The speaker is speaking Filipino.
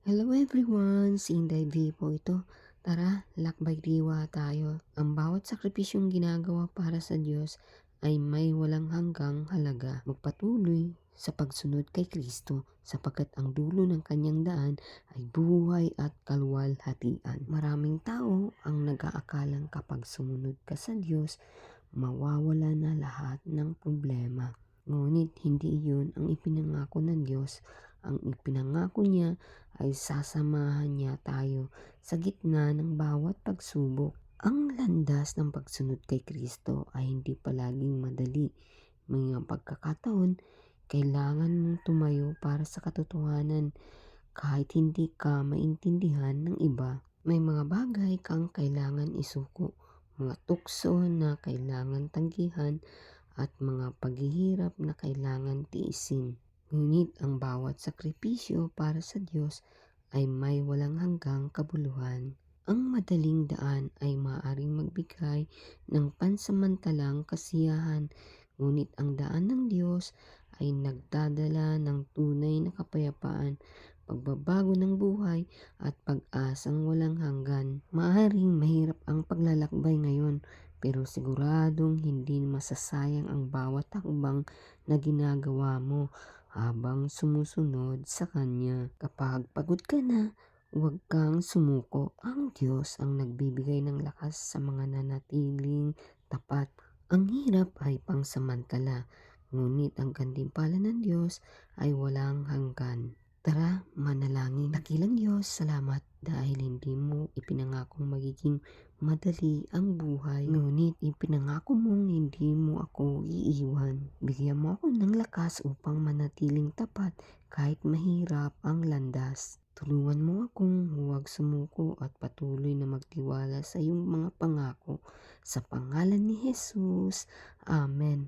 Hello everyone! Si Inday V po ito. Tara, lakbay diwa tayo. Ang bawat sakripisyong ginagawa para sa Diyos ay may walang hanggang halaga. Magpatuloy sa pagsunod kay Kristo sapagkat ang dulo ng kanyang daan ay buhay at kaluwalhatian. Maraming tao ang nag-aakalang kapag sumunod ka sa Diyos, mawawala na lahat ng problema. Ngunit hindi iyon ang ipinangako ng Diyos. Ang ipinangako niya ay sasamahan niya tayo sa gitna ng bawat pagsubok. Ang landas ng pagsunod kay Kristo ay hindi palaging madali. May mga pagkakataon, kailangan mong tumayo para sa katotohanan kahit hindi ka maintindihan ng iba. May mga bagay kang kailangan isuko, mga tukso na kailangan tanggihan at mga paghihirap na kailangan tiisin. Ngunit ang bawat sakripisyo para sa Diyos ay may walang hanggang kabuluhan. Ang madaling daan ay maaaring magbigay ng pansamantalang kasiyahan, ngunit ang daan ng Diyos ay nagdadala ng tunay na kapayapaan, pagbabago ng buhay at pag-asang walang hanggan. Maaaring mahirap ang paglalakbay ngayon, pero siguradong hindi masasayang ang bawat hakbang na ginagawa mo habang sumusunod sa Kanya. Kapag pagod ka na, huwag kang sumuko. Ang Diyos ang nagbibigay ng lakas sa mga nanatiling tapat. Ang hirap ay pangsamantala, ngunit ang gantimpala ng Diyos ay walang hanggan. Tara, manalangin. Dakilang Diyos, salamat dahil hindi mo ipinangakong magiging madali ang buhay. Ngunit ipinangako mong hindi mo ako iiwan. Bigyan mo ako ng lakas upang manatiling tapat kahit mahirap ang landas. Tulungan mo akong huwag sumuko at patuloy na magtiwala sa iyong mga pangako. Sa pangalan ni Jesus, Amen.